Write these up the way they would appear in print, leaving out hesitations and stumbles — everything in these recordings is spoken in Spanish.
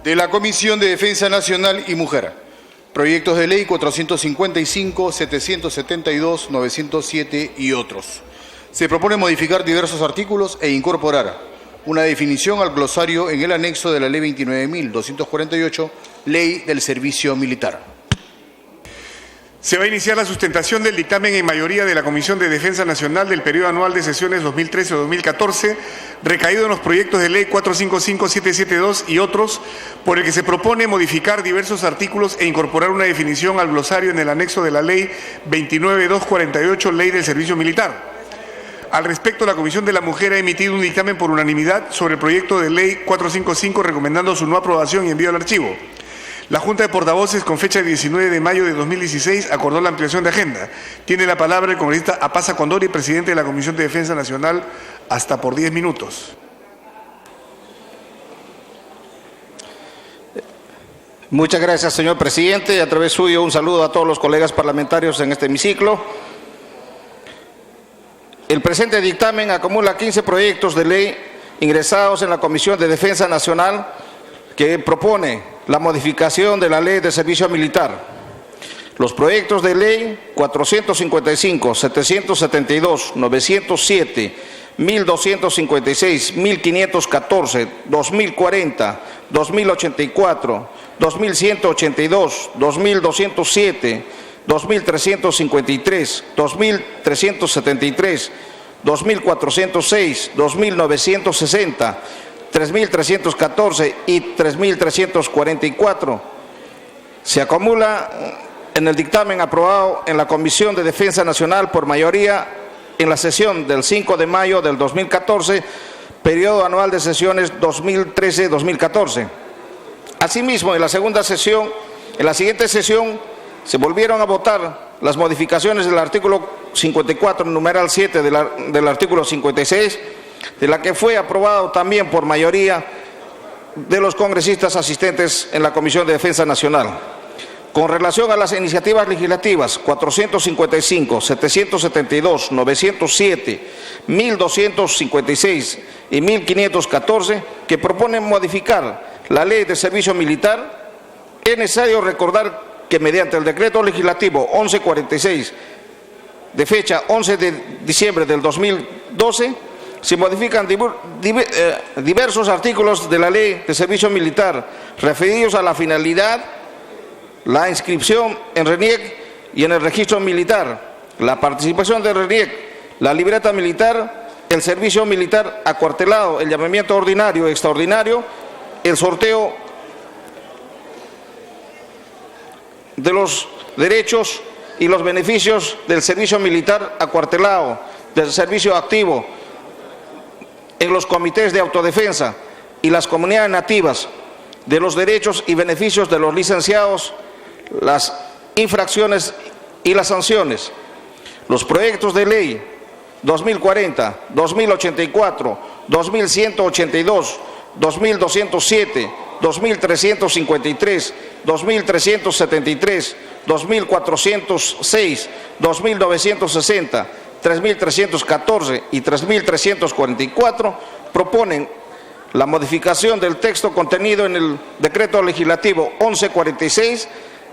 De la Comisión de Defensa Nacional y Mujer. Proyectos de ley 455, 772, 907 y otros. Se propone modificar diversos artículos e incorporar una definición al glosario en el anexo de la Ley 29.248, Ley del Servicio Militar. Se va a iniciar la sustentación del dictamen en mayoría de la Comisión de Defensa Nacional del periodo anual de sesiones 2013-2014, recaído en los proyectos de ley 455, 772 y otros, por el que se propone modificar diversos artículos e incorporar una definición al glosario en el anexo de la Ley 29.248, Ley del Servicio Militar. Al respecto, la Comisión de la Mujer ha emitido un dictamen por unanimidad sobre el proyecto de ley 455, recomendando su no aprobación y envío al archivo. La Junta de Portavoces, con fecha de 19 de mayo de 2016, acordó la ampliación de agenda. Tiene la palabra el congresista Apasa Condori, presidente de la Comisión de Defensa Nacional, hasta por 10 minutos. Muchas gracias, señor presidente. A través suyo, un saludo a todos los colegas parlamentarios en este hemiciclo. El presente dictamen acumula 15 proyectos de ley ingresados en la Comisión de Defensa Nacional que propone la modificación de la Ley de Servicio Militar. Los proyectos de ley 455, 772, 907, 1256, 1514, 2040, 2084, 2182, 2207, 2353, 2373, 2406, 2960, 3.314 y 3.344 se acumula en el dictamen aprobado en la Comisión de Defensa Nacional por mayoría en la sesión del 5 de mayo del 2014, periodo anual de sesiones 2013-2014. Asimismo, en la siguiente sesión, se volvieron a votar las modificaciones del artículo 54, numeral 7 del artículo 56, de la que fue aprobado también por mayoría de los congresistas asistentes en la Comisión de Defensa Nacional. Con relación a las iniciativas legislativas 455, 772, 907, 1256 y 1514, que proponen modificar la Ley de Servicio Militar, es necesario recordar que mediante el decreto legislativo 1146, de fecha 11 de diciembre del 2012, se modifican diversos artículos de la Ley de Servicio Militar referidos a la finalidad, la inscripción en RENIEC y en el registro militar, la participación de RENIEC, la libreta militar, el servicio militar acuartelado, el llamamiento ordinario y extraordinario, el sorteo de los derechos y los beneficios del servicio militar acuartelado, del servicio activo, en los comités de autodefensa y las comunidades nativas, de los derechos y beneficios de los licenciados, las infracciones y las sanciones. Los proyectos de ley 2040, 2084, 2182, 2207, 2353, 2373, 2406, 2960, 3.314 y 3.344 proponen la modificación del texto contenido en el decreto legislativo 1146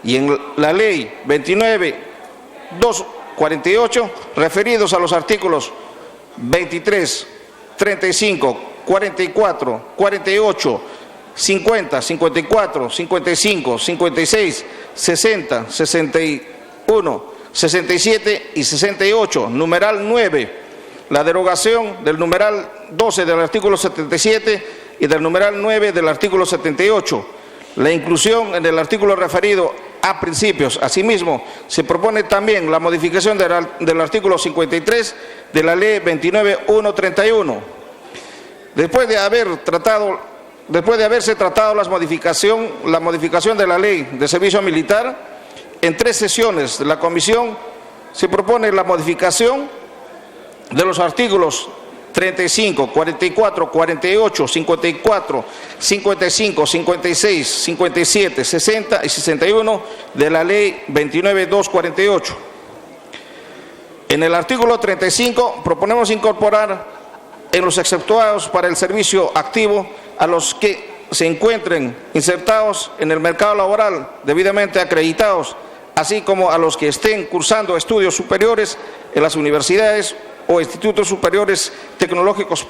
y en la ley 29.248 referidos a los artículos 23, 35, 44, 48, 50, 54, 55, 56, 60, 61, 67 y 68, numeral 9, la derogación del numeral 12 del artículo 77 y del numeral 9 del artículo 78, la inclusión en el artículo referido a principios. Asimismo, se propone también la modificación del artículo 53 de la ley 29.131. Después de haberse tratado la modificación de la ley de servicio militar, en 3 sesiones de la comisión se propone la modificación de los artículos 35, 44, 48, 54, 55, 56, 57, 60 y 61 de la ley 29.248. En el artículo 35 proponemos incorporar en los exceptuados para el servicio activo a los que se encuentren insertados en el mercado laboral debidamente acreditados, así como a los que estén cursando estudios superiores en las universidades o institutos superiores tecnológicos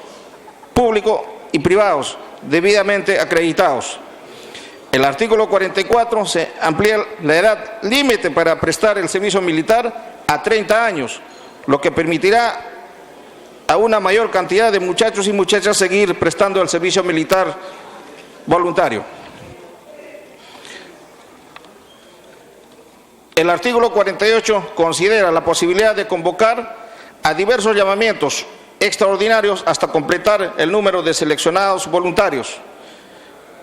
públicos y privados debidamente acreditados. El artículo 44 se amplía la edad límite para prestar el servicio militar a 30 años, lo que permitirá a una mayor cantidad de muchachos y muchachas seguir prestando el servicio militar voluntario. El artículo 48 considera la posibilidad de convocar a diversos llamamientos extraordinarios hasta completar el número de seleccionados voluntarios.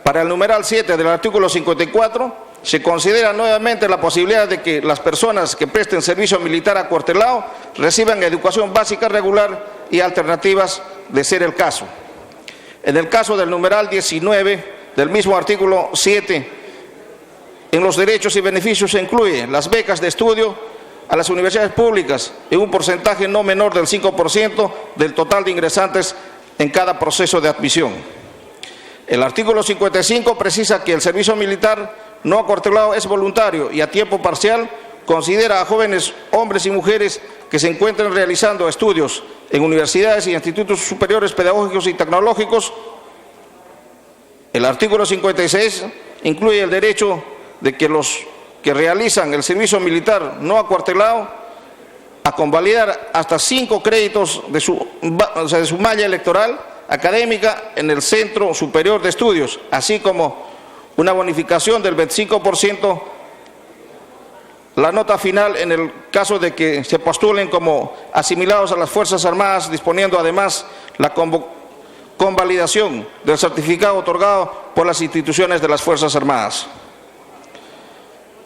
Para el numeral 7 del artículo 54 se considera nuevamente la posibilidad de que las personas que presten servicio militar acuartelado reciban educación básica regular y alternativas de ser el caso. En el caso del numeral 19 del mismo artículo 7, en los derechos y beneficios se incluye las becas de estudio a las universidades públicas en un porcentaje no menor del 5% del total de ingresantes en cada proceso de admisión. El artículo 55 precisa que el servicio militar no acuartelado es voluntario y a tiempo parcial considera a jóvenes hombres y mujeres que se encuentren realizando estudios en universidades y institutos superiores pedagógicos y tecnológicos. El artículo 56 incluye el derecho de que los que realizan el servicio militar no acuartelado a convalidar hasta 5 créditos de su malla electoral académica en el Centro Superior de Estudios, así como una bonificación del 25% la nota final en el caso de que se postulen como asimilados a las Fuerzas Armadas, disponiendo además la convalidación del certificado otorgado por las instituciones de las Fuerzas Armadas.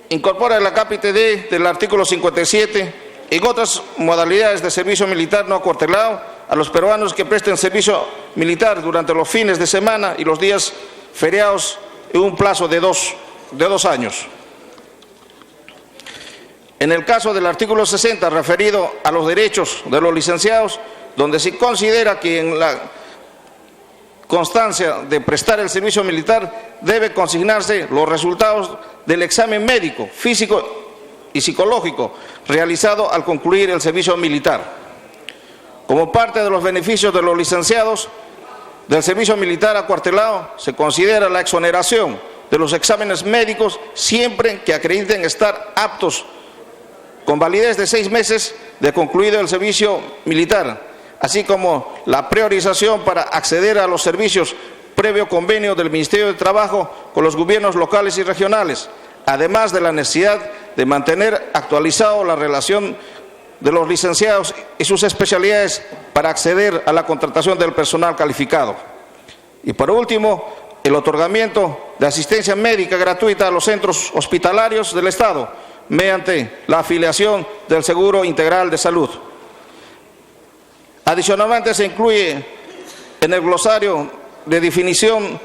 Incorpora el acápite D del artículo 57 en otras modalidades de servicio militar no acuartelado a los peruanos que presten servicio militar durante los fines de semana y los días feriados en un plazo de dos años. En el caso del artículo 60 referido a los derechos de los licenciados, donde se considera que en la constancia de prestar el servicio militar debe consignarse los resultados del examen médico, físico y psicológico realizado al concluir el servicio militar. Como parte de los beneficios de los licenciados del servicio militar acuartelado, se considera la exoneración de los exámenes médicos siempre que acrediten estar aptos con validez de 6 meses de concluido el servicio militar, así como la priorización para acceder a los servicios previo convenio del Ministerio de Trabajo con los gobiernos locales y regionales, además de la necesidad de mantener actualizado la relación de los licenciados y sus especialidades para acceder a la contratación del personal calificado. Y por último, el otorgamiento de asistencia médica gratuita a los centros hospitalarios del Estado mediante la afiliación del Seguro Integral de Salud. Adicionalmente se incluye en el glosario de definición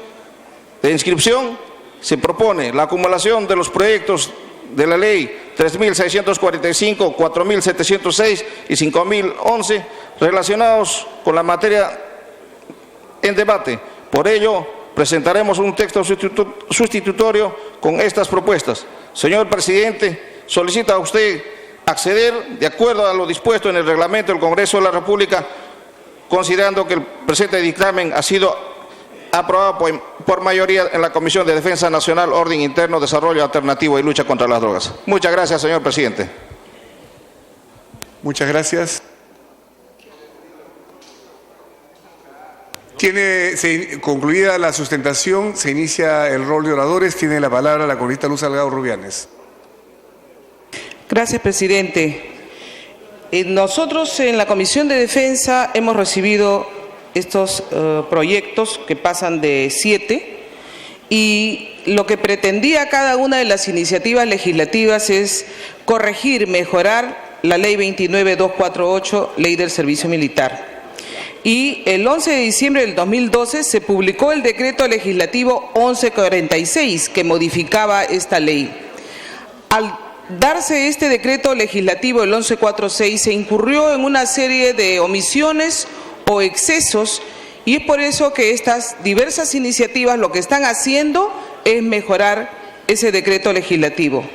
de inscripción, se propone la acumulación de los proyectos de la ley 3.645, 4.706 y 5.011 relacionados con la materia en debate. Por ello, presentaremos un texto sustitutorio con estas propuestas. Señor presidente, solicita a usted acceder de acuerdo a lo dispuesto en el reglamento del Congreso de la República, considerando que el presente dictamen ha sido aprobado por mayoría en la Comisión de Defensa Nacional, Orden Interno, Desarrollo Alternativo y Lucha contra las Drogas. Muchas gracias, señor presidente. Muchas gracias. Concluida la sustentación, se inicia el rol de oradores. Tiene la palabra la congresista Luz Salgado Rubianes. Gracias, presidente. Nosotros en la Comisión de Defensa hemos recibido estos proyectos que pasan de 7 y lo que pretendía cada una de las iniciativas legislativas es corregir, mejorar la Ley 29.248, Ley del Servicio Militar. Y el 11 de diciembre del 2012 se publicó el decreto legislativo 1146 que modificaba esta ley. Al darse este decreto legislativo, el 1146, se incurrió en una serie de omisiones o excesos y es por eso que estas diversas iniciativas lo que están haciendo es mejorar ese decreto legislativo.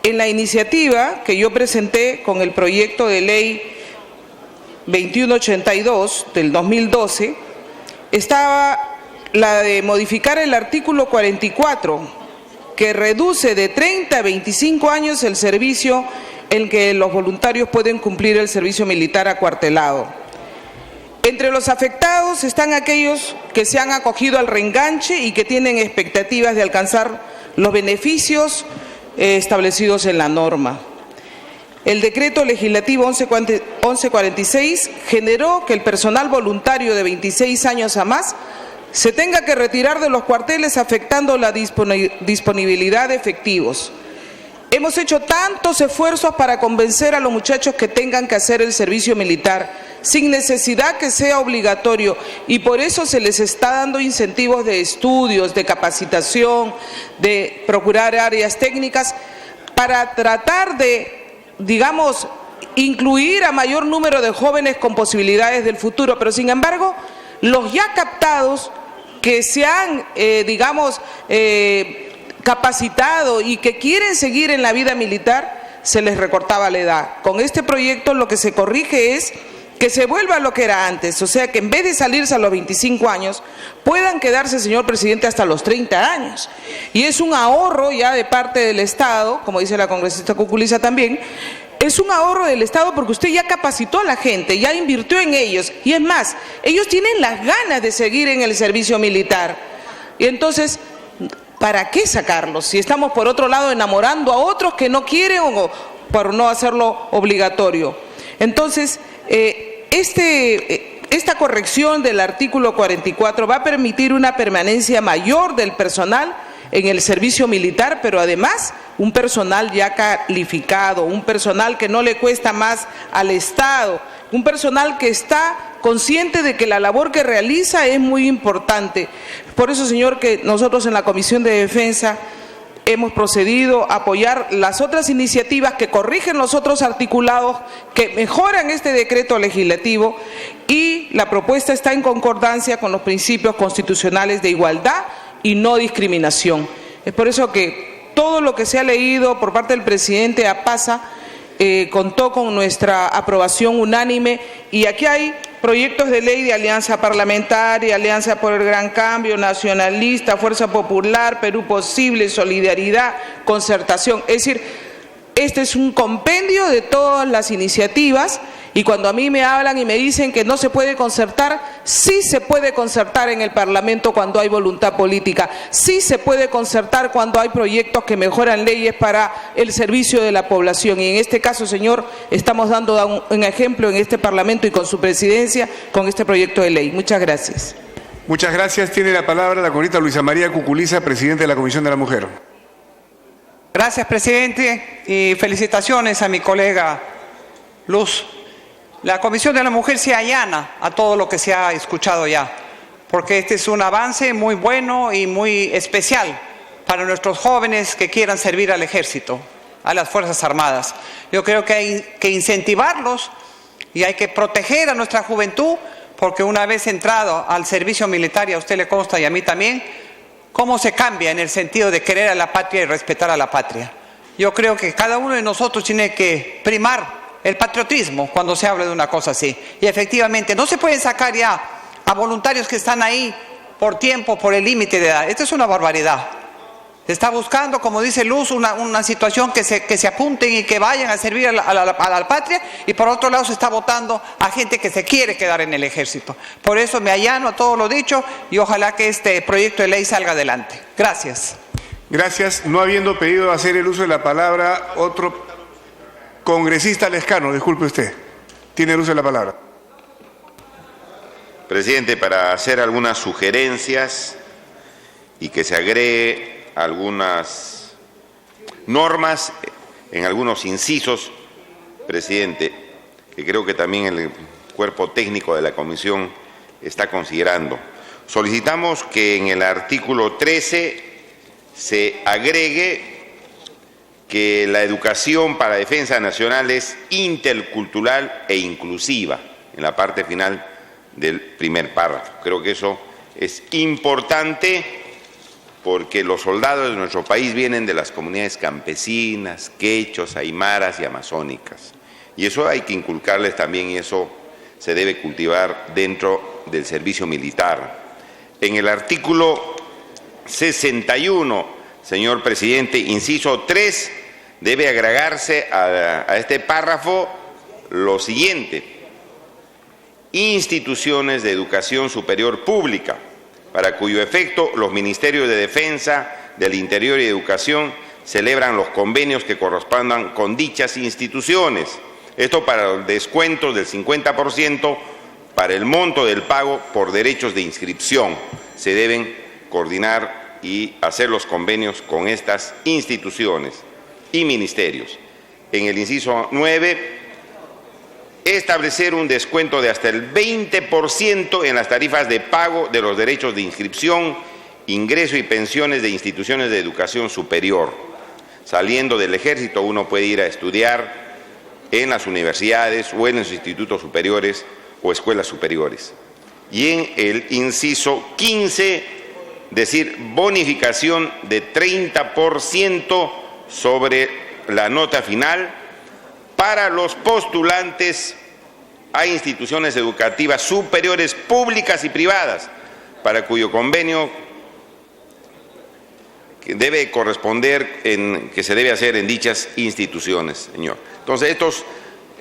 En la iniciativa que yo presenté con el proyecto de ley 2182 del 2012, estaba la de modificar el artículo 44, que reduce de 30 a 25 años el servicio en que los voluntarios pueden cumplir el servicio militar acuartelado. Entre los afectados están aquellos que se han acogido al reenganche y que tienen expectativas de alcanzar los beneficios establecidos en la norma. El decreto legislativo 1146 generó que el personal voluntario de 26 años a más se tenga que retirar de los cuarteles, afectando la disponibilidad de efectivos. Hemos hecho tantos esfuerzos para convencer a los muchachos que tengan que hacer el servicio militar sin necesidad que sea obligatorio, y por eso se les está dando incentivos de estudios, de capacitación, de procurar áreas técnicas para tratar de, digamos, incluir a mayor número de jóvenes con posibilidades del futuro. Pero sin embargo, los ya captados que se han, capacitado y que quieren seguir en la vida militar, se les recortaba la edad. Con este proyecto lo que se corrige es que se vuelva a lo que era antes, o sea que en vez de salirse a los 25 años, puedan quedarse, señor presidente, hasta los 30 años. Y es un ahorro ya de parte del Estado, como dice la congresista Cuculiza también, es un ahorro del Estado porque usted ya capacitó a la gente, ya invirtió en ellos, y es más, ellos tienen las ganas de seguir en el servicio militar. Y entonces, ¿para qué sacarlos? Si estamos por otro lado enamorando a otros que no quieren o por no hacerlo obligatorio. Entonces, esta corrección del artículo 44 va a permitir una permanencia mayor del personal en el servicio militar, pero además un personal ya calificado, un personal que no le cuesta más al Estado, un personal que está consciente de que la labor que realiza es muy importante. Por eso, señor, que nosotros en la Comisión de Defensa hemos procedido a apoyar las otras iniciativas que corrigen los otros articulados, que mejoran este decreto legislativo, y la propuesta está en concordancia con los principios constitucionales de igualdad y no discriminación. Es por eso que todo lo que se ha leído por parte del presidente APASA contó con nuestra aprobación unánime, y aquí hay proyectos de ley de Alianza Parlamentaria, Alianza por el Gran Cambio, Nacionalista, Fuerza Popular, Perú Posible, Solidaridad, Concertación. Es decir, este es un compendio de todas las iniciativas, y cuando a mí me hablan y me dicen que no se puede concertar, sí se puede concertar en el Parlamento cuando hay voluntad política, sí se puede concertar cuando hay proyectos que mejoran leyes para el servicio de la población. Y en este caso, señor, estamos dando un ejemplo en este Parlamento y con su presidencia con este proyecto de ley. Muchas gracias. Muchas gracias. Tiene la palabra la congresista Luisa María Cuculiza, presidenta de la Comisión de la Mujer. Gracias, presidente, y felicitaciones a mi colega Luz. La Comisión de la Mujer se allana a todo lo que se ha escuchado ya, porque este es un avance muy bueno y muy especial para nuestros jóvenes que quieran servir al Ejército, a las Fuerzas Armadas. Yo creo que hay que incentivarlos y hay que proteger a nuestra juventud, porque una vez entrado al servicio militar, y a usted le consta y a mí también, cómo se cambia en el sentido de querer a la patria y respetar a la patria. Yo creo que cada uno de nosotros tiene que primar el patriotismo cuando se habla de una cosa así. Y efectivamente no se pueden sacar ya a voluntarios que están ahí por tiempo, por el límite de edad. Esto es una barbaridad. Se está buscando, como dice Luz, una situación que se apunten y que vayan a servir a la patria, y por otro lado se está votando a gente que se quiere quedar en el Ejército. Por eso me allano a todo lo dicho y ojalá que este proyecto de ley salga adelante. Gracias. Gracias. No habiendo pedido hacer el uso de la palabra otro congresista Lescano, disculpe usted. Tiene el uso de la palabra. Presidente, para hacer algunas sugerencias y que se agregue algunas normas en algunos incisos, presidente, que creo que también el cuerpo técnico de la comisión está considerando. Solicitamos que en el artículo 13 se agregue que la educación para defensa nacional es intercultural e inclusiva, en la parte final del primer párrafo. Creo que eso es importante porque los soldados de nuestro país vienen de las comunidades campesinas, quechos, aymaras y amazónicas. Y eso hay que inculcarles también y eso se debe cultivar dentro del servicio militar. En el artículo 61, señor presidente, inciso 3, debe agregarse a este párrafo lo siguiente: instituciones de educación superior pública, para cuyo efecto los Ministerios de Defensa, del Interior y de Educación celebran los convenios que correspondan con dichas instituciones. Esto para los descuentos del 50% para el monto del pago por derechos de inscripción. Se deben coordinar y hacer los convenios con estas instituciones y ministerios. En el inciso 9, establecer un descuento de hasta el 20% en las tarifas de pago de los derechos de inscripción, ingreso y pensiones de instituciones de educación superior. Saliendo del ejército uno puede ir a estudiar en las universidades o en los institutos superiores o escuelas superiores. Y en el inciso 15, decir bonificación de 30% sobre la nota final para los postulantes a instituciones educativas superiores públicas y privadas, para cuyo convenio que debe corresponder que se debe hacer en dichas instituciones, señor. Entonces,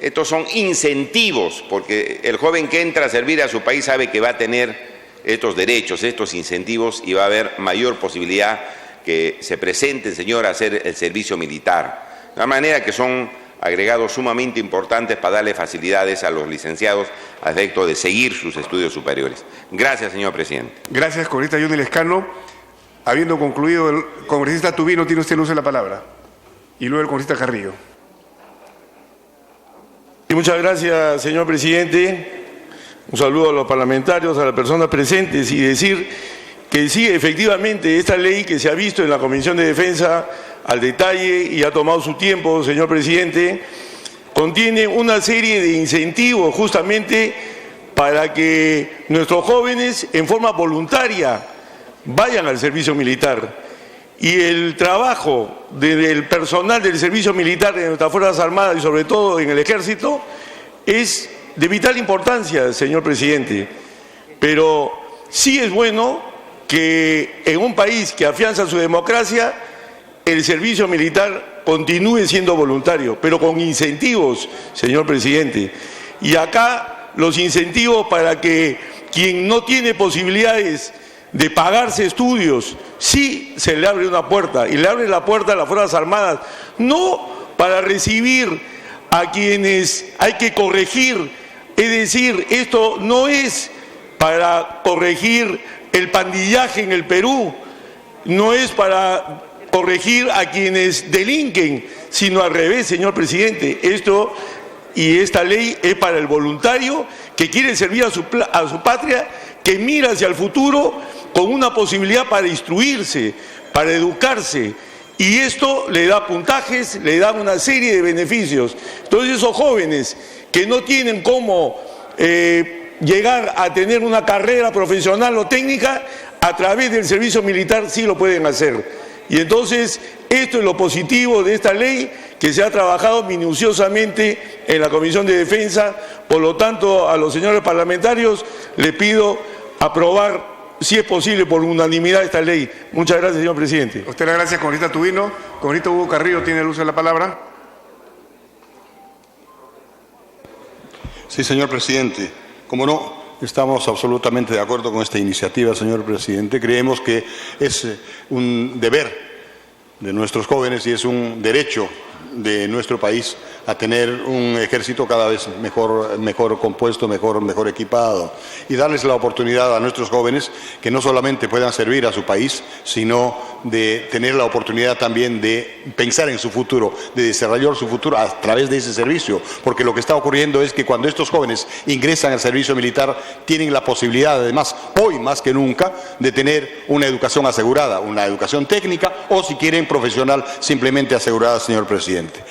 estos son incentivos, porque el joven que entra a servir a su país sabe que va a tener estos derechos, estos incentivos, y va a haber mayor posibilidad que se presente, señor, a hacer el servicio militar. De manera que son agregados sumamente importantes para darle facilidades a los licenciados a efecto de seguir sus estudios superiores. Gracias, señor presidente. Gracias, congresista Johnny Lescano. Habiendo concluido el congresista Tubino, tiene usted el uso de la palabra. Y luego el congresista Carrillo. Y muchas gracias, señor presidente. Un saludo a los parlamentarios, a las personas presentes, y decir que sí, efectivamente, esta ley que se ha visto en la Comisión de Defensa al detalle y ha tomado su tiempo, señor presidente, contiene una serie de incentivos justamente para que nuestros jóvenes en forma voluntaria vayan al servicio militar. Y el trabajo del personal del servicio militar de nuestras Fuerzas Armadas y sobre todo en el Ejército es de vital importancia, señor presidente. Pero sí es bueno que en un país que afianza su democracia, el servicio militar continúe siendo voluntario, pero con incentivos, señor presidente. Y acá los incentivos para que quien no tiene posibilidades de pagarse estudios, sí se le abre una puerta, y le abre la puerta a las Fuerzas Armadas, no para recibir a quienes hay que corregir, es decir, esto no es para corregir el pandillaje en el Perú, no es para corregir a quienes delinquen, sino al revés, señor presidente. Esto y esta ley es para el voluntario que quiere servir a su patria, que mira hacia el futuro con una posibilidad para instruirse, para educarse, y esto le da puntajes, le da una serie de beneficios. Entonces esos jóvenes que no tienen cómo llegar a tener una carrera profesional o técnica, a través del servicio militar sí lo pueden hacer. Y entonces esto es lo positivo de esta ley, que se ha trabajado minuciosamente en la Comisión de Defensa. Por lo tanto, a los señores parlamentarios les pido aprobar, si es posible, por unanimidad esta ley. Muchas gracias, señor presidente. A usted le gracias, congresista Tubino. Congresista Hugo Carrillo tiene el uso de la palabra. Sí, señor presidente. Como no, estamos absolutamente de acuerdo con esta iniciativa, señor presidente. Creemos que es un deber de nuestros jóvenes y es un derecho de nuestro país a tener un ejército cada vez mejor compuesto, mejor equipado, y darles la oportunidad a nuestros jóvenes que no solamente puedan servir a su país, sino de tener la oportunidad también de pensar en su futuro, de desarrollar su futuro a través de ese servicio, porque lo que está ocurriendo es que cuando estos jóvenes ingresan al servicio militar tienen la posibilidad, además, hoy más que nunca, de tener una educación asegurada, una educación técnica o, si quieren, profesional, simplemente asegurada, señor presidente. presidente.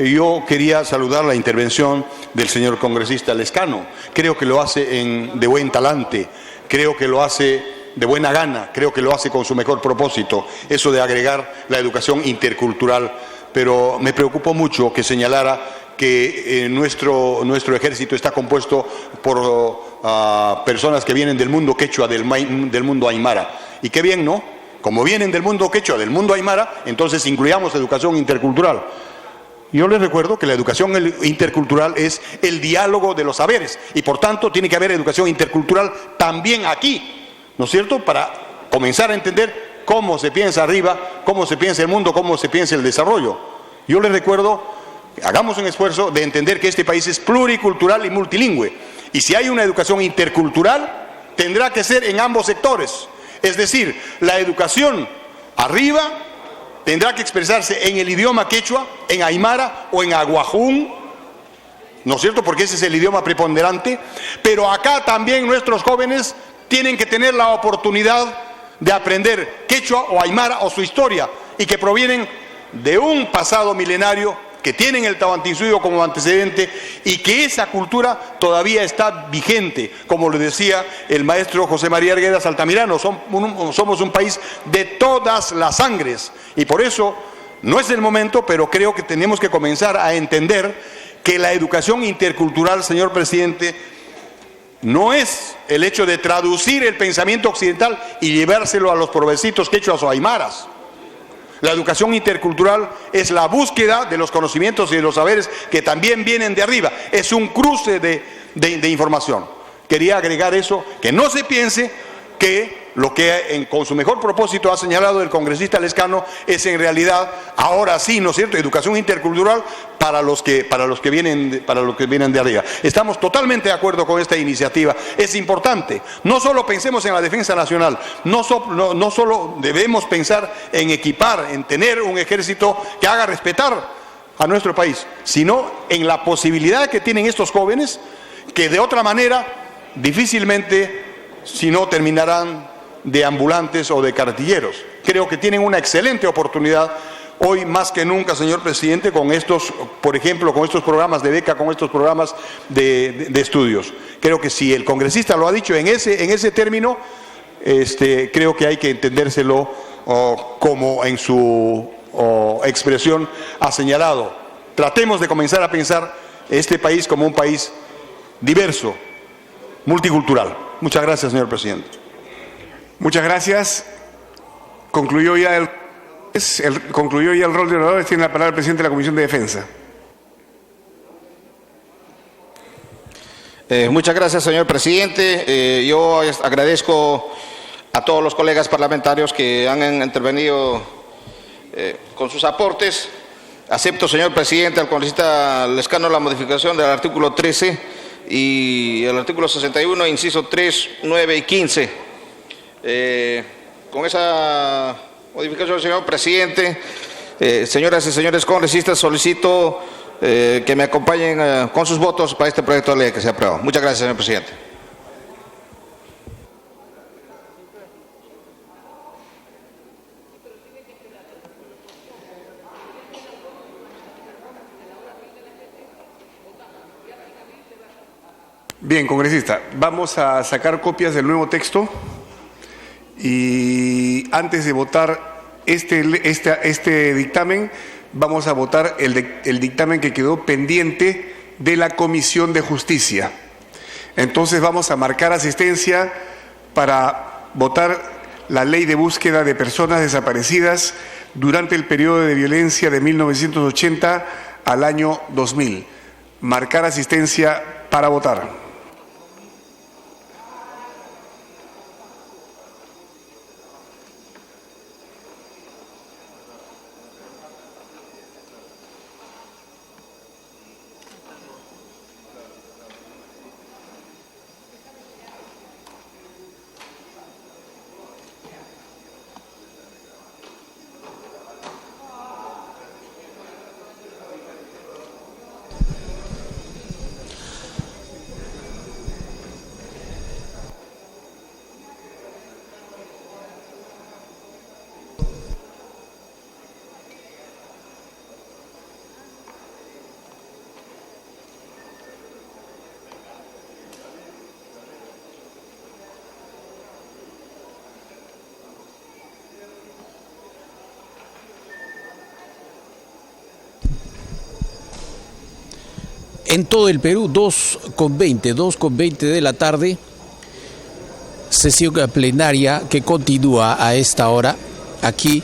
Yo quería saludar la intervención del señor congresista Lescano. Creo que lo hace de buen talante, creo que lo hace de buena gana, creo que lo hace con su mejor propósito, eso de agregar la educación intercultural. Pero me preocupó mucho que señalara que nuestro ejército está compuesto por personas que vienen del mundo quechua, del mundo aymara. Y qué bien, ¿no? Como vienen del mundo quechua, del mundo aymara, entonces incluyamos educación intercultural. Yo les recuerdo que la educación intercultural es el diálogo de los saberes y por tanto tiene que haber educación intercultural también aquí, ¿no es cierto?, para comenzar a entender cómo se piensa arriba, cómo se piensa el mundo, cómo se piensa el desarrollo. Yo les recuerdo, hagamos un esfuerzo de entender que este país es pluricultural y multilingüe. Y si hay una educación intercultural, tendrá que ser en ambos sectores. Es decir, la educación arriba tendrá que expresarse en el idioma quechua, en aymara o en aguajún, ¿no es cierto?, porque ese es el idioma preponderante. Pero acá también nuestros jóvenes tienen que tener la oportunidad de aprender quechua o aymara o su historia, y que provienen de un pasado milenario, que tienen el Tahuantinsuyo como antecedente y que esa cultura todavía está vigente. Como le decía el maestro José María Arguedas Altamirano, somos un país de todas las sangres y por eso no es el momento, pero creo que tenemos que comenzar a entender que la educación intercultural, señor presidente, no es el hecho de traducir el pensamiento occidental y llevárselo a los provecitos quechuas o aymaras. La educación intercultural es la búsqueda de los conocimientos y de los saberes que también vienen de arriba. Es un cruce de información. Quería agregar eso, que no se piense que lo que con su mejor propósito ha señalado el congresista Lescano es en realidad, ahora sí, ¿no es cierto?, educación intercultural para los que vienen de arriba. Estamos totalmente de acuerdo con esta iniciativa. Es importante. No solo pensemos en la defensa nacional, no solo debemos pensar en equipar, en tener un ejército que haga respetar a nuestro país, sino en la posibilidad que tienen estos jóvenes, que de otra manera difícilmente, si no, terminarán de ambulantes o de cartilleros. Creo que tienen una excelente oportunidad hoy más que nunca, señor presidente, con estos, por ejemplo, con estos programas de beca, con estos programas de estudios. Creo que si el congresista lo ha dicho en ese término, creo que hay que entendérselo como en su expresión ha señalado. Tratemos de comenzar a pensar este país como un país diverso, multicultural. Muchas gracias, señor presidente. Muchas gracias. Concluyó ya el rol de oradores. Tiene la palabra el presidente de la Comisión de Defensa. Muchas gracias, señor presidente. Yo agradezco a todos los colegas parlamentarios que han intervenido con sus aportes. Acepto, señor presidente, al congresista Lescano la modificación del artículo 13 y el artículo 61, inciso 3, 9 y 15. Con esa modificación, señor presidente, señoras y señores congresistas, solicito que me acompañen con sus votos para este proyecto de ley que se aprueba. Muchas gracias, señor presidente. Bien, congresista, vamos a sacar copias del nuevo texto y antes de votar este dictamen, vamos a votar el dictamen que quedó pendiente de la Comisión de Justicia. Entonces vamos a marcar asistencia para votar la Ley de Búsqueda de Personas Desaparecidas durante el periodo de violencia de 1980 al año 2000. Marcar asistencia para votar. En todo el Perú, 2:20 de la tarde, sesión plenaria que continúa a esta hora aquí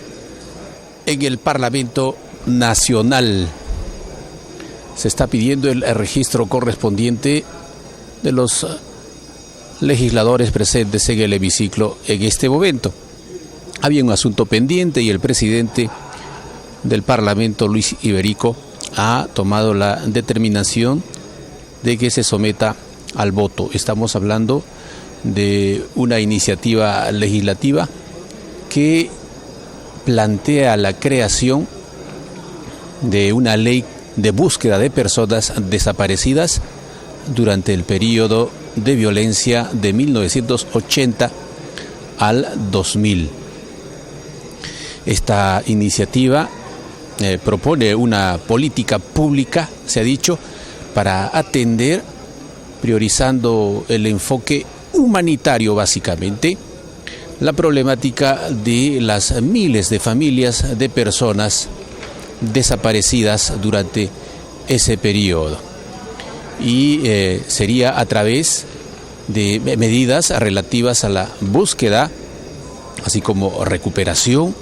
en el Parlamento Nacional. Se está pidiendo el registro correspondiente de los legisladores presentes en el hemiciclo en este momento. Había un asunto pendiente y el presidente del Parlamento, Luis Iberico, ha tomado la determinación de que se someta al voto. Estamos hablando de una iniciativa legislativa que plantea la creación de una ley de búsqueda de personas desaparecidas durante el periodo de violencia de 1980 al 2000. Esta iniciativa propone una política pública, se ha dicho, para atender, priorizando el enfoque humanitario básicamente, la problemática de las miles de familias de personas desaparecidas durante ese periodo. Y sería a través de medidas relativas a la búsqueda, así como recuperación,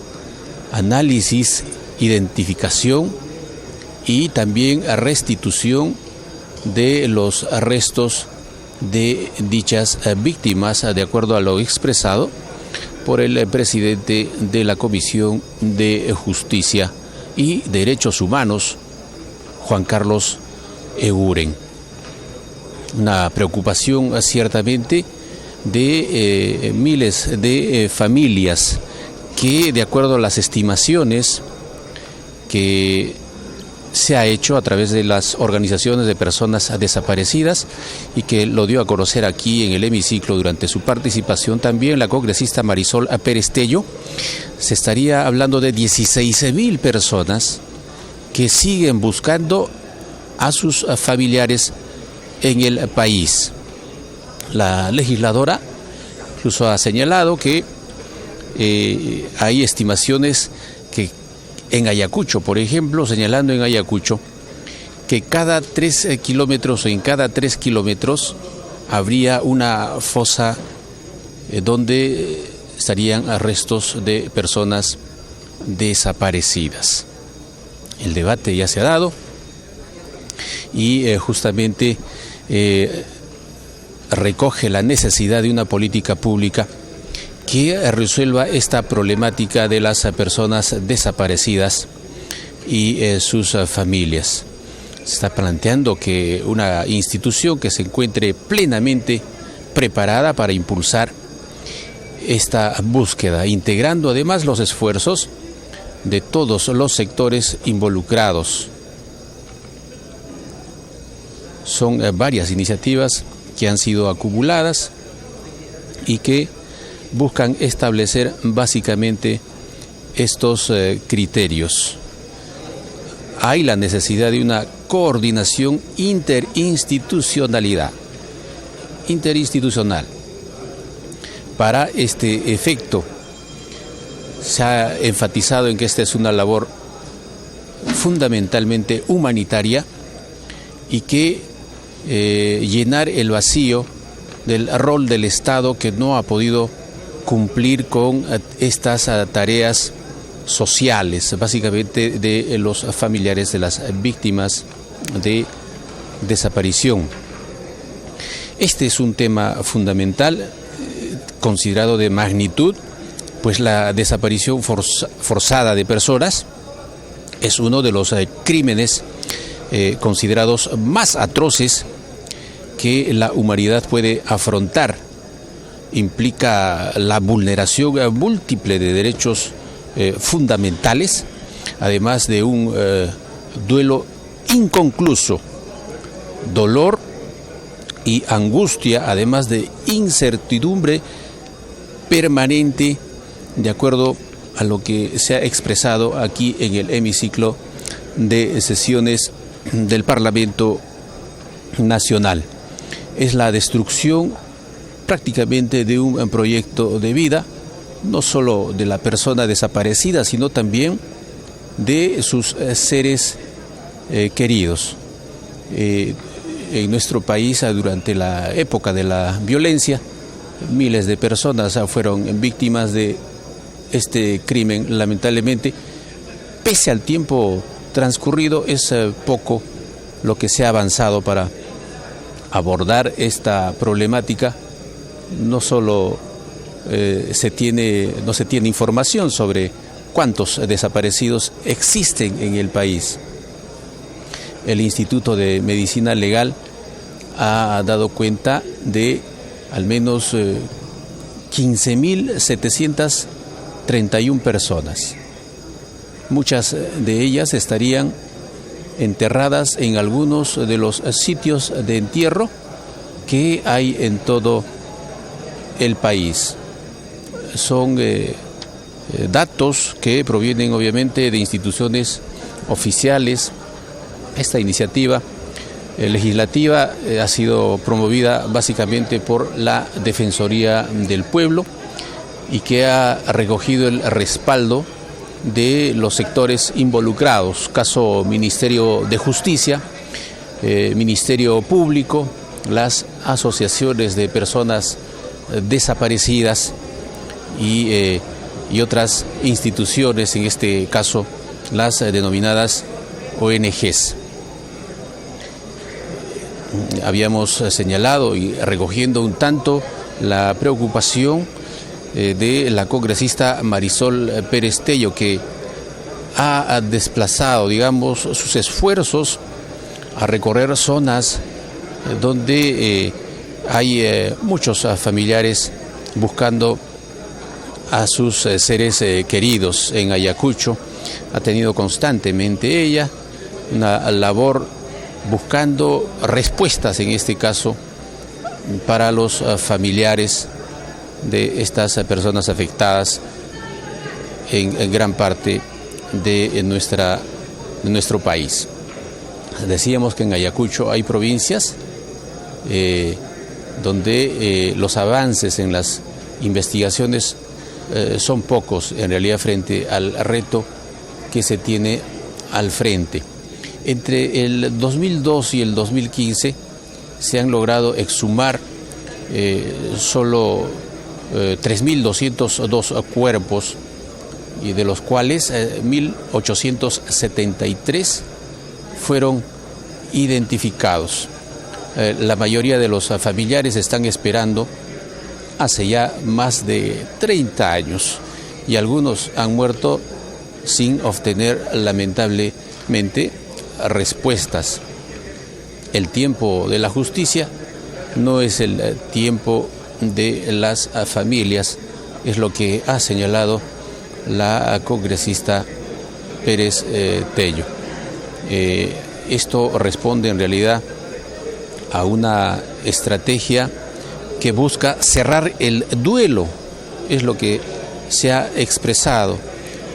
análisis, identificación y también restitución de los restos de dichas víctimas, de acuerdo a lo expresado por el presidente de la Comisión de Justicia y Derechos Humanos, Juan Carlos Eguren. Una preocupación ciertamente de miles de familias que, de acuerdo a las estimaciones que se ha hecho a través de las organizaciones de personas desaparecidas y que lo dio a conocer aquí en el hemiciclo durante su participación también la congresista Marisol Pérez Tello, se estaría hablando de 16.000 personas que siguen buscando a sus familiares en el país. La legisladora incluso ha señalado que hay estimaciones que en Ayacucho, por ejemplo, señalando en Ayacucho, que cada 3 kilómetros o en cada 3 kilómetros habría una fosa donde estarían restos de personas desaparecidas. El debate ya se ha dado y justamente recoge la necesidad de una política pública que resuelva esta problemática de las personas desaparecidas y sus familias. Se está planteando que una institución que se encuentre plenamente preparada para impulsar esta búsqueda, integrando además los esfuerzos de todos los sectores involucrados. Son varias iniciativas que han sido acumuladas y que buscan establecer básicamente estos criterios. Hay la necesidad de una coordinación interinstitucional. Para este efecto, se ha enfatizado en que esta es una labor fundamentalmente humanitaria y que llenar el vacío del rol del Estado que no ha podido cumplir con estas tareas sociales, básicamente de los familiares de las víctimas de desaparición. Este es un tema fundamental, considerado de magnitud, pues la desaparición forzada de personas es uno de los crímenes considerados más atroces que la humanidad puede afrontar. Implica la vulneración múltiple de derechos fundamentales, además de un duelo inconcluso, dolor y angustia, además de incertidumbre permanente, de acuerdo a lo que se ha expresado aquí en el hemiciclo de sesiones del Parlamento Nacional. Es la destrucción prácticamente de un proyecto de vida, no solo de la persona desaparecida, sino también de sus seres queridos. en nuestro país durante la época de la violencia. Miles de personas fueron víctimas de este crimen, lamentablemente. Pese al tiempo transcurrido, es poco lo que se ha avanzado para abordar esta problemática. No solo no se tiene información sobre cuántos desaparecidos existen en el país. El Instituto de Medicina Legal ha dado cuenta de al menos 15.731 personas. Muchas de ellas estarían enterradas en algunos de los sitios de entierro que hay en todo el país. Son datos que provienen obviamente de instituciones oficiales. Esta iniciativa legislativa ha sido promovida básicamente por la Defensoría del Pueblo y que ha recogido el respaldo de los sectores involucrados, caso Ministerio de Justicia, Ministerio Público, las asociaciones de personas desaparecidas y otras instituciones, en este caso las denominadas ONGs. Habíamos señalado y recogiendo un tanto la preocupación de la congresista Marisol Pérez Tello, que ha desplazado, digamos, sus esfuerzos a recorrer zonas donde hay muchos familiares buscando a sus seres queridos en Ayacucho. Ha tenido constantemente ella una labor buscando respuestas, en este caso, para los familiares de estas personas afectadas en gran parte de nuestro país. Decíamos que en Ayacucho hay provincias donde los avances en las investigaciones son pocos, en realidad, frente al reto que se tiene al frente. Entre el 2002 y el 2015 se han logrado exhumar solo 3.202 cuerpos, y de los cuales 1.873 fueron identificados. La mayoría de los familiares están esperando hace ya más de 30 años y algunos han muerto sin obtener, lamentablemente, respuestas. El tiempo de la justicia no es el tiempo de las familias, es lo que ha señalado la congresista Pérez Tello. Esto responde en realidad a una estrategia que busca cerrar el duelo, es lo que se ha expresado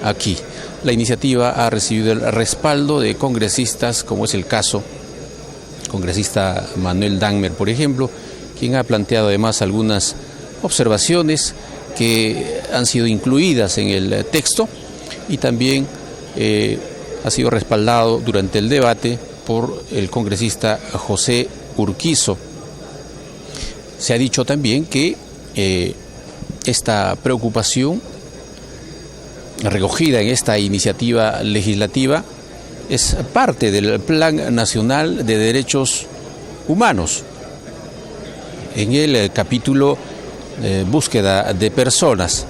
aquí. La iniciativa ha recibido el respaldo de congresistas, como es el caso congresista Manuel Dangmer, por ejemplo, quien ha planteado además algunas observaciones que han sido incluidas en el texto, y también ha sido respaldado durante el debate por el congresista José Urquizo. Se ha dicho también que esta preocupación recogida en esta iniciativa legislativa es parte del Plan Nacional de Derechos Humanos. En el capítulo Búsqueda de Personas,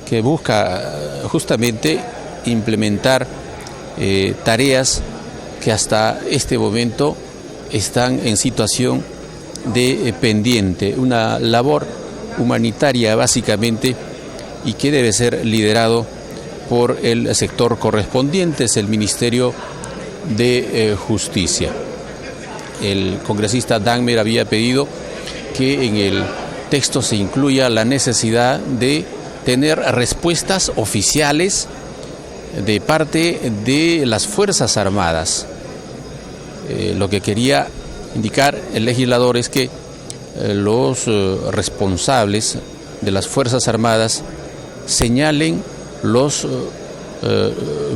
que busca justamente implementar tareas que hasta este momento están en situación de pendiente, una labor humanitaria básicamente, y que debe ser liderado por el sector correspondiente, es el Ministerio de Justicia. El congresista Dangmer había pedido que en el texto se incluya la necesidad de tener respuestas oficiales de parte de las Fuerzas Armadas. Lo que quería indicar el legislador es que los responsables de las Fuerzas Armadas señalen los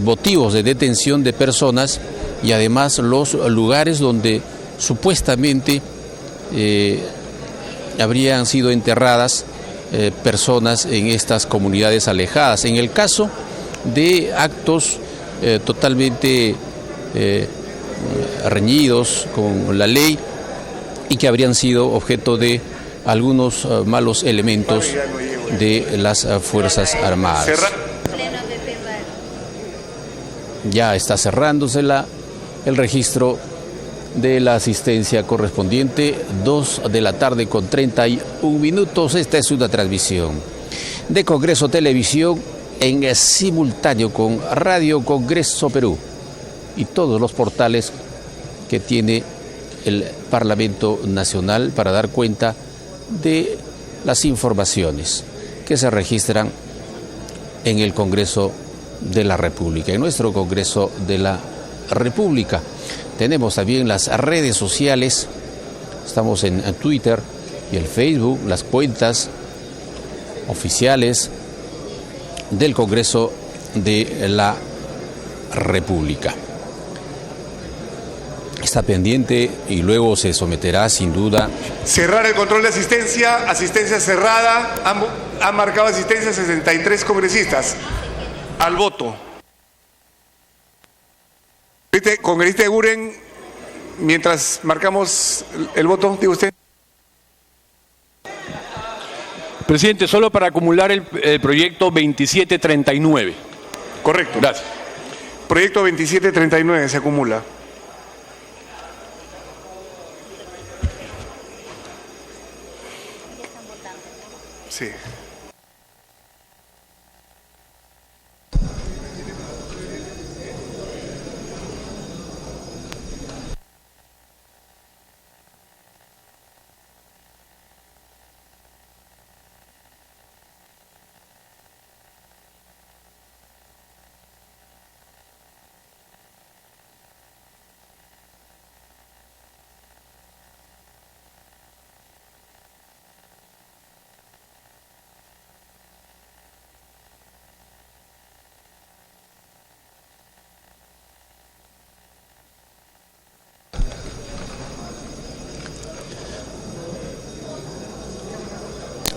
motivos de detención de personas y además los lugares donde supuestamente habrían sido enterradas personas en estas comunidades alejadas. En el caso de actos totalmente reñidos con la ley y que habrían sido objeto de algunos malos elementos de las Fuerzas Armadas. Ya está cerrándose el registro de la asistencia correspondiente, 2 de la tarde con 31 minutos. Esta es una transmisión de Congreso Televisión en simultáneo con Radio Congreso Perú y todos los portales que tiene el Parlamento Nacional para dar cuenta de las informaciones que se registran en el Congreso de la República, en nuestro Congreso de la República. Tenemos también las redes sociales, estamos en Twitter y el Facebook, las cuentas oficiales del Congreso de la República. Está pendiente y luego se someterá sin duda. Cerrar el control de asistencia, asistencia cerrada, han marcado asistencia 63 congresistas. Al voto. Congresista Eguren, mientras marcamos el voto, diga usted. Presidente, solo para acumular el proyecto 2739. Correcto. Gracias. Proyecto 2739 se acumula. Sí.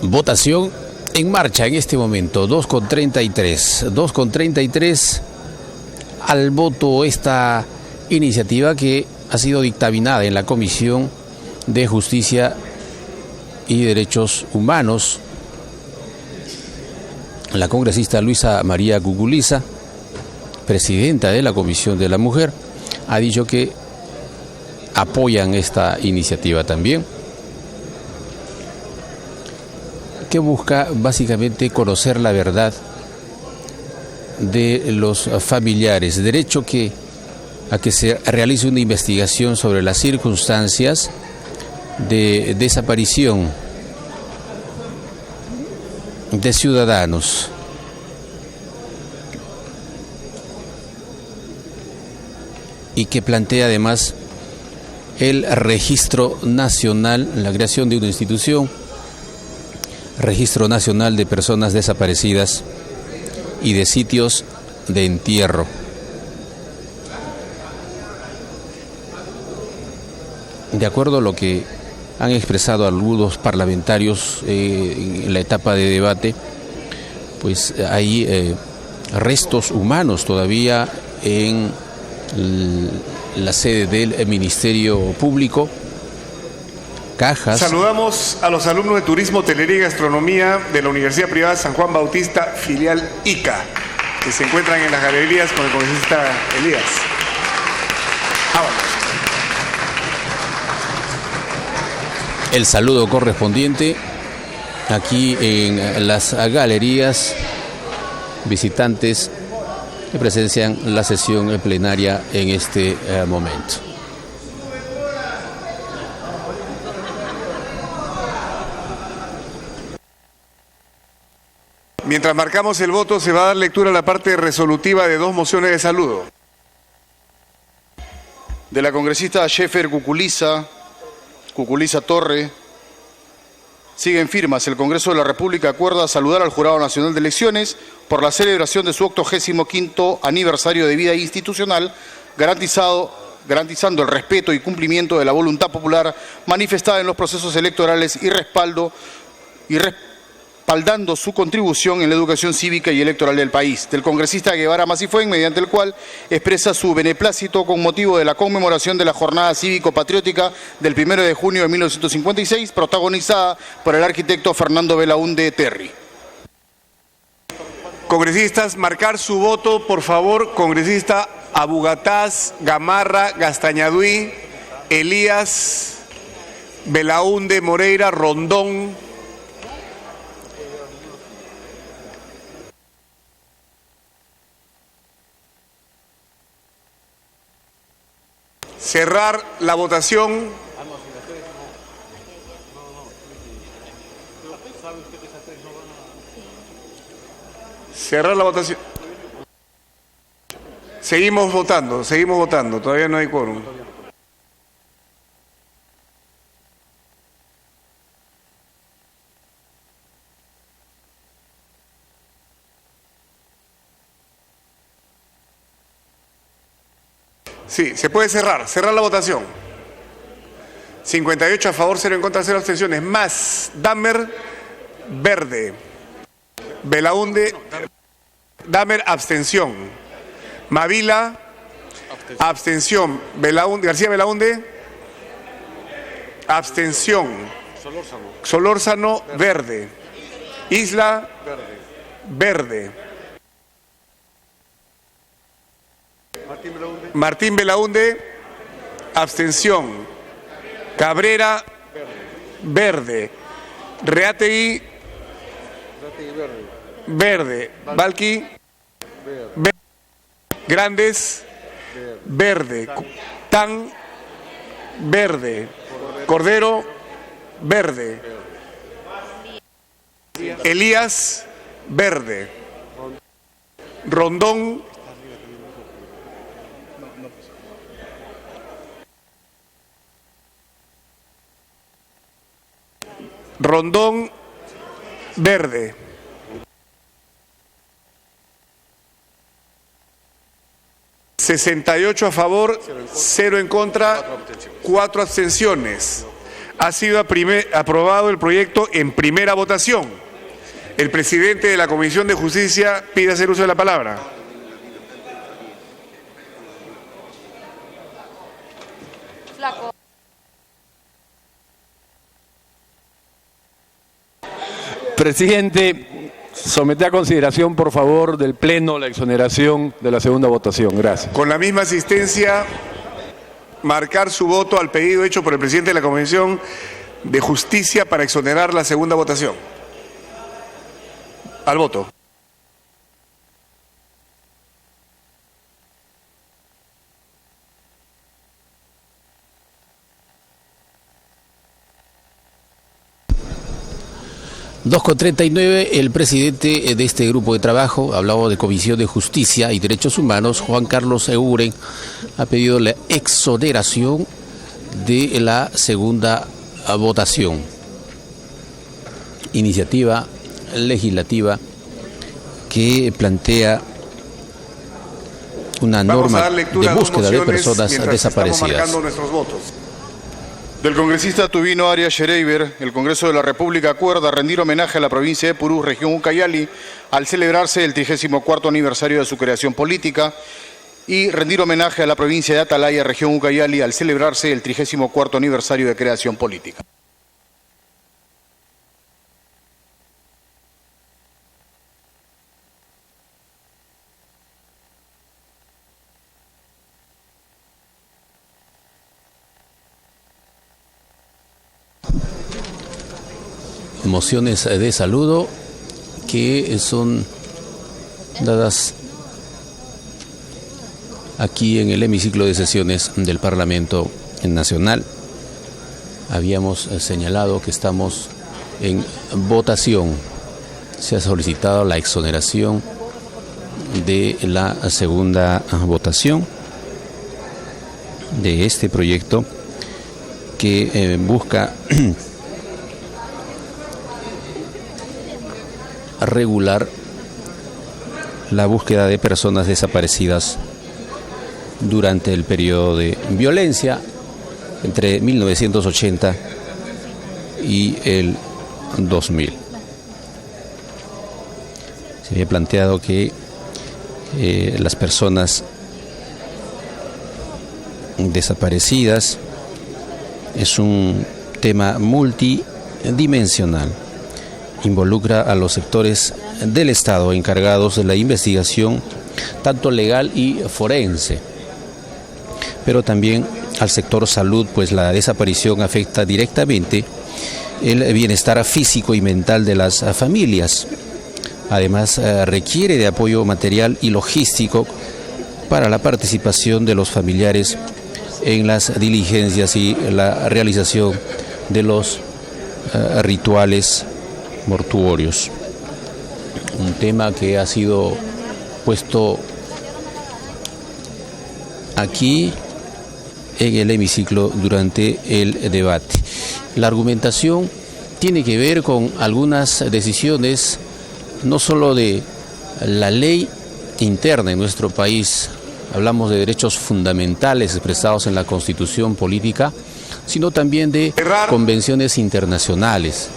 Votación en marcha en este momento, 2:33. 2:33 al voto esta iniciativa que ha sido dictaminada en la Comisión de Justicia y Derechos Humanos. La congresista Luisa María Cuculiza, presidenta de la Comisión de la Mujer, ha dicho que apoyan esta iniciativa también, que busca básicamente conocer la verdad de los familiares, derecho a que se realice una investigación sobre las circunstancias de desaparición de ciudadanos. Y que plantea además el registro nacional, la creación de una institución, Registro Nacional de Personas Desaparecidas y de Sitios de Entierro. De acuerdo a lo que han expresado algunos parlamentarios en la etapa de debate, pues hay restos humanos todavía en la sede del Ministerio Público. Cajas. Saludamos a los alumnos de Turismo, Hotelería y Gastronomía de la Universidad Privada San Juan Bautista, filial ICA, que se encuentran en las galerías con el congresista Elías. Vámonos. El saludo correspondiente aquí en las galerías, visitantes que presencian la sesión plenaria en este momento. Mientras marcamos el voto, se va a dar lectura a la parte resolutiva de 2 mociones de saludo. De la congresista Sheffer Cuculiza Torre, siguen firmas. El Congreso de la República acuerda saludar al Jurado Nacional de Elecciones por la celebración de su 85º aniversario de vida institucional, garantizado garantizando el respeto y cumplimiento de la voluntad popular manifestada en los procesos electorales y respaldando su contribución en la educación cívica y electoral del país. Del congresista Guevara Masifuen, mediante el cual expresa su beneplácito con motivo de la conmemoración de la Jornada Cívico-Patriótica del 1 de junio de 1956, protagonizada por el arquitecto Fernando Belaúnde Terry. Congresistas, marcar su voto, por favor. Congresista Abugataz, Gamarra, Gastañaduy, Elías, Belaúnde, Moreira, Rondón. Cerrar la votación. Cerrar la votación. Seguimos votando, todavía no hay quórum. Sí, se puede cerrar la votación. 58 a favor, 0 en contra, 0 abstenciones. Más Damer, verde. Belaúnde, Damer, abstención. Mavila, abstención. García Belaúnde, abstención. Solórzano, verde. Isla, verde. Martín Belaúnde, abstención. Cabrera, verde. Reategui, verde. Valqui, verde. Grandes, verde. Tan, verde. Cordero, verde. Elías, verde. Rondón, verde. ...68 a favor, 0 en contra, 4 abstenciones. Ha sido aprobado el proyecto en primera votación. El presidente de la Comisión de Justicia pide hacer uso de la palabra. Presidente, somete a consideración, por favor, del Pleno la exoneración de la segunda votación. Gracias. Con la misma asistencia, marcar su voto al pedido hecho por el presidente de la Comisión de Justicia para exonerar la segunda votación. Al voto. Con 39, el presidente de este grupo de trabajo, hablamos de Comisión de Justicia y Derechos Humanos, Juan Carlos Eguren, ha pedido la exoneración de la segunda votación. Iniciativa legislativa que plantea una norma de búsqueda de personas desaparecidas. Del congresista Tubino Arias Schereiber, el Congreso de la República acuerda rendir homenaje a la provincia de Purús, región Ucayali, al celebrarse el 34º aniversario de su creación política, y rendir homenaje a la provincia de Atalaya, región Ucayali, al celebrarse el 34º aniversario de creación política. Mociones de saludo que son dadas aquí en el hemiciclo de sesiones del Parlamento Nacional. Habíamos señalado que estamos en votación. Se ha solicitado la exoneración de la segunda votación de este proyecto que busca regular la búsqueda de personas desaparecidas durante el periodo de violencia entre 1980 y el 2000. Se había planteado que las personas desaparecidas es un tema multidimensional. Involucra a los sectores del Estado encargados de la investigación, tanto legal y forense, pero también al sector salud, pues la desaparición afecta directamente el bienestar físico y mental de las familias. Además, requiere de apoyo material y logístico para la participación de los familiares en las diligencias y la realización de los rituales mortuorios. Un tema que ha sido puesto aquí en el hemiciclo durante el debate. La argumentación tiene que ver con algunas decisiones no solo de la ley interna en nuestro país, hablamos de derechos fundamentales expresados en la Constitución política, sino también de convenciones internacionales.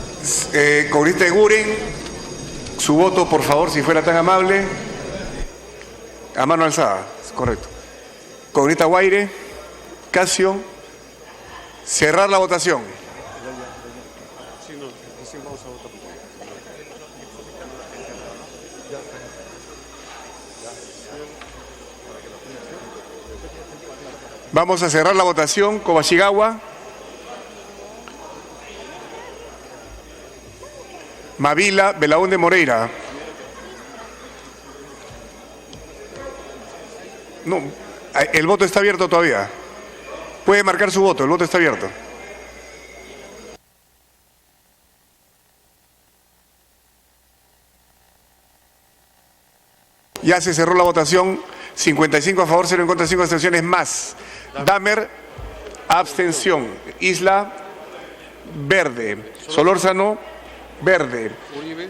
Congresista Eguren, su voto, por favor, si fuera tan amable. A mano alzada, correcto. Congresista Guaire, Casio, cerrar la votación. Vamos a cerrar la votación. Kobayashi, Mavila, Belaúnde Moreira. No, el voto está abierto todavía. Puede marcar su voto, el voto está abierto. Ya se cerró la votación. 55 a favor, 0 en contra, 5 abstenciones más. Damer, abstención. Isla, verde. Solórzano, verde.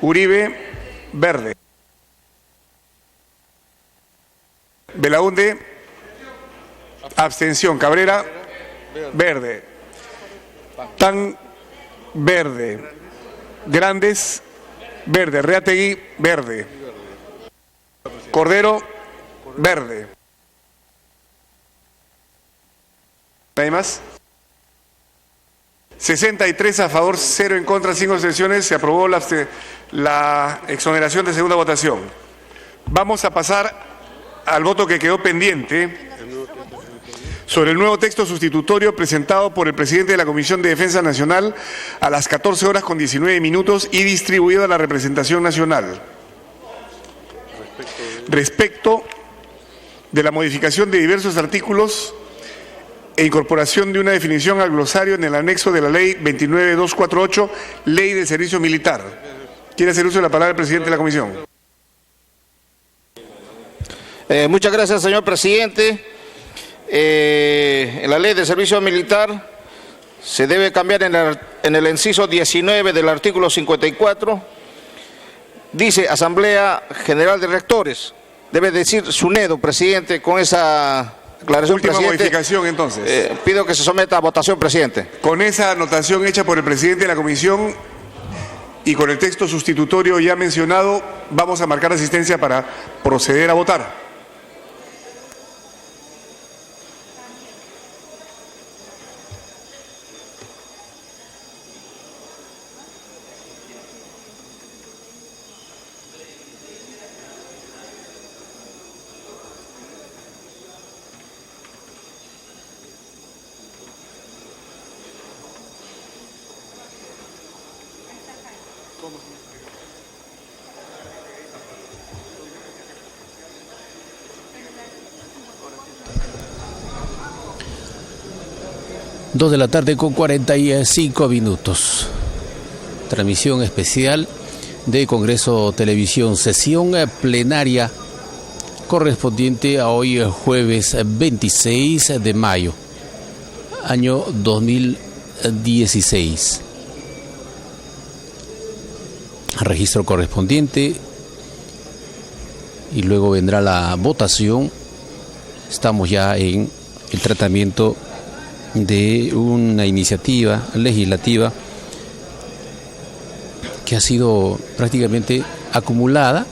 Uribe, verde. Belaúnde, abstención. Cabrera, verde. Tan, verde. Grandes, verde. Reategui, verde. Cordero, verde. ¿Nadie más? 63 a favor, 0 en contra, 5 abstenciones. Se aprobó la exoneración de segunda votación. Vamos a pasar al voto que quedó pendiente sobre el nuevo texto sustitutorio presentado por el presidente de la Comisión de Defensa Nacional a las 14 horas con 19 minutos y distribuido a la representación nacional. Respecto de la modificación de diversos artículos e incorporación de una definición al glosario en el anexo de la Ley 29248, Ley del Servicio Militar. ¿Quiere hacer uso de la palabra el presidente de la Comisión? Muchas gracias, señor presidente. En la Ley del Servicio Militar se debe cambiar en el inciso 19 del artículo 54. Dice Asamblea General de Rectores. Debe decir SUNEDO, presidente, con esa aclaración, última presidente. Modificación, entonces. Pido que se someta a votación, presidente. Con esa anotación hecha por el presidente de la Comisión y con el texto sustitutorio ya mencionado, vamos a marcar asistencia para proceder a votar. Dos de la tarde con 45 minutos. Transmisión especial de Congreso Televisión, sesión plenaria correspondiente a hoy, jueves 26 de mayo, año 2016. Registro correspondiente y luego vendrá la votación estamos ya en el tratamiento de una iniciativa legislativa que ha sido prácticamente acumulada.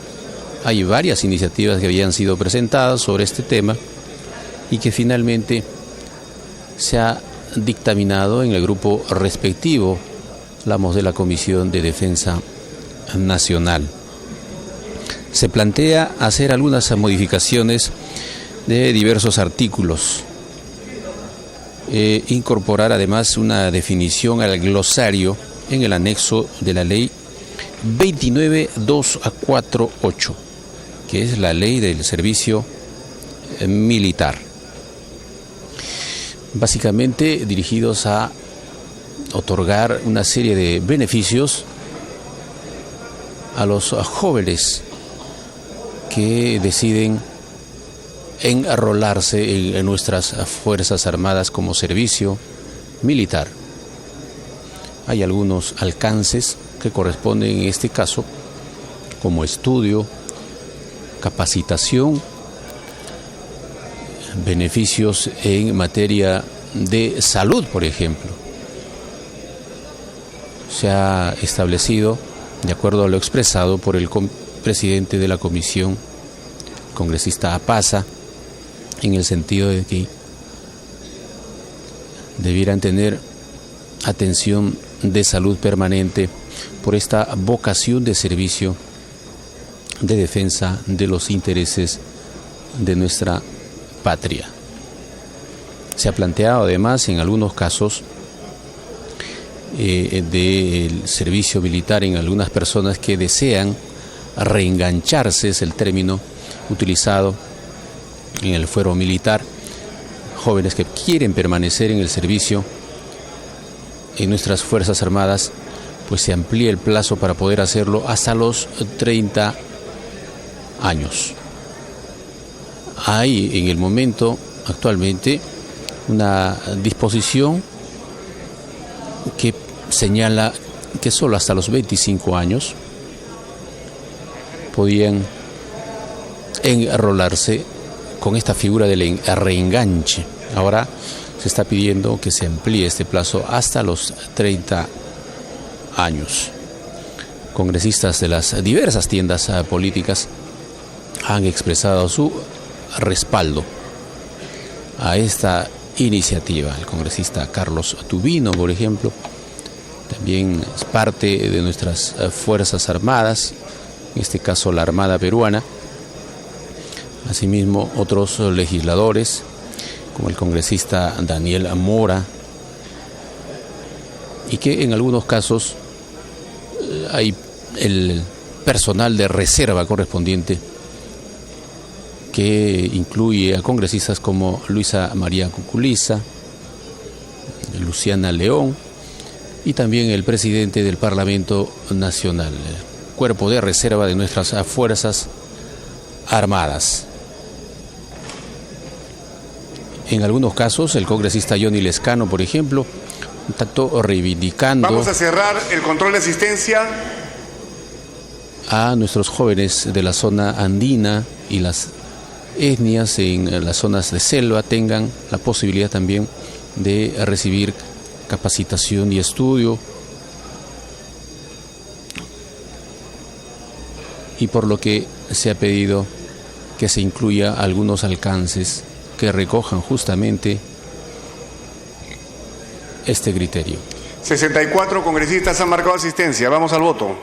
Hay varias iniciativas que habían sido presentadas sobre este tema y que finalmente se ha dictaminado en el grupo respectivo, hablamos de la Comisión de Defensa Nacional. Se plantea hacer algunas modificaciones de diversos artículos, incorporar además una definición al glosario en el anexo de la ley 29248, que es la ley del servicio militar. Básicamente dirigidos a otorgar una serie de beneficios a los jóvenes que deciden enrolarse en nuestras Fuerzas Armadas como servicio militar. Hay algunos alcances que corresponden en este caso como estudio, capacitación, beneficios en materia de salud, por ejemplo. Se ha establecido, de acuerdo a lo expresado por el presidente de la comisión, congresista Apaza, en el sentido de que debieran tener atención de salud permanente por esta vocación de servicio de defensa de los intereses de nuestra patria. Se ha planteado además en algunos casos del servicio militar en algunas personas que desean reengancharse, es el término utilizado en el fuero militar, jóvenes que quieren permanecer en el servicio en nuestras Fuerzas Armadas, pues se amplía el plazo para poder hacerlo hasta los 30 años. Hay en el momento, actualmente, una disposición que señala que solo hasta los 25 años podían enrolarse con esta figura del reenganche. Ahora se está pidiendo que se amplíe este plazo hasta los 30 años. Congresistas de las diversas tiendas políticas han expresado su respaldo a esta iniciativa. El congresista Carlos Tubino, por ejemplo, también es parte de nuestras Fuerzas Armadas, en este caso la Armada Peruana. Asimismo, otros legisladores, como el congresista Daniel Mora, y que en algunos casos hay el personal de reserva correspondiente que incluye a congresistas como Luisa María Cuculiza, Luciana León y también el presidente del Parlamento Nacional, el cuerpo de reserva de nuestras Fuerzas Armadas. En algunos casos, el congresista Johnny Lescano, por ejemplo, un tanto reivindicando... Vamos a cerrar el control de asistencia a nuestros jóvenes de la zona andina y las etnias en las zonas de selva tengan la posibilidad también de recibir capacitación y estudio, y por lo que se ha pedido que se incluya algunos alcances que recojan justamente este criterio. 64 congresistas han marcado asistencia. Vamos al voto.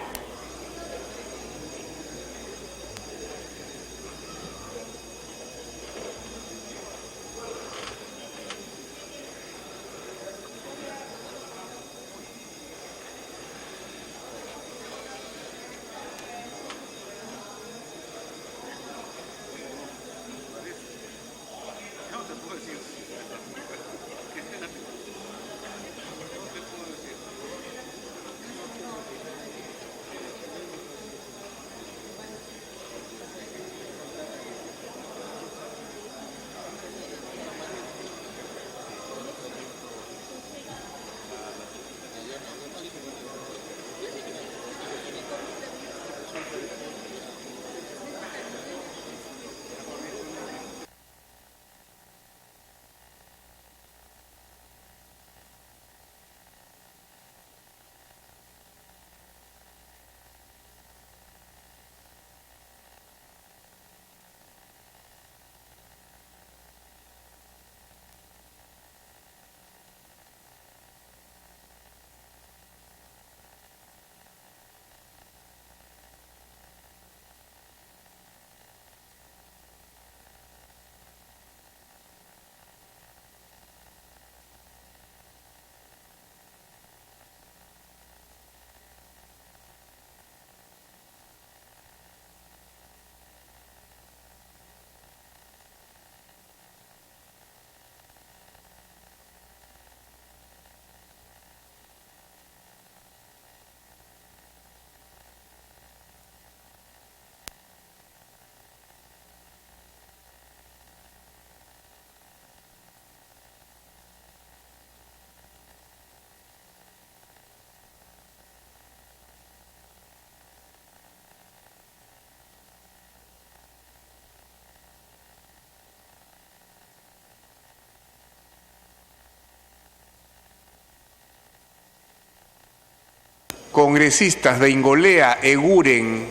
congresistas de Ingolea, Eguren,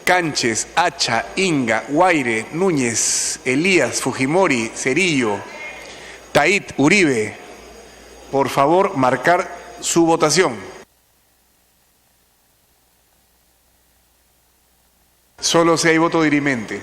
Canches, Hacha, Inga, Guaire, Núñez, Elías, Fujimori, Cerillo, Tait, Uribe, por favor marcar su votación. Solo si hay voto dirimente.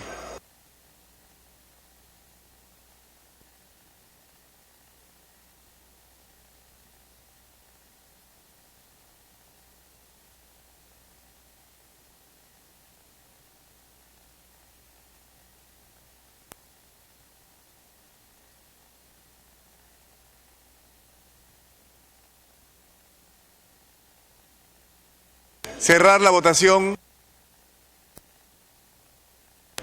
Cerrar la votación.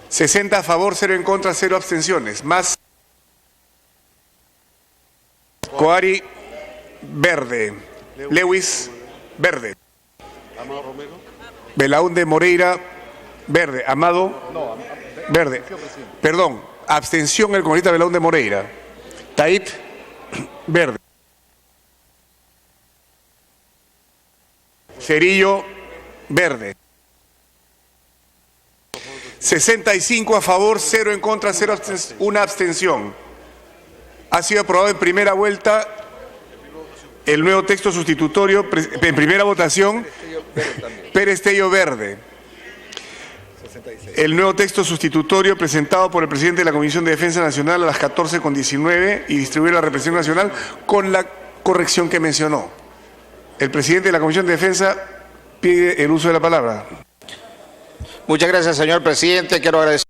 60 a favor, 0 en contra, 0 abstenciones. Más Coari, verde. Lewis, verde. Belaúnde Moreira, verde. Amado, verde. Perdón, abstención el congresista Belaúnde Moreira. Tait, verde. Cerillo, verde. 65 a favor, 0 en contra, 0 una abstención. Ha sido aprobado en primera vuelta el nuevo texto sustitutorio, en primera votación, Pérez Tello verde. El nuevo texto sustitutorio presentado por el presidente de la Comisión de Defensa Nacional a las 14:19 y distribuido a la representación nacional con la corrección que mencionó. El presidente de la Comisión de Defensa pide el uso de la palabra. Muchas gracias, señor presidente. Quiero agradecer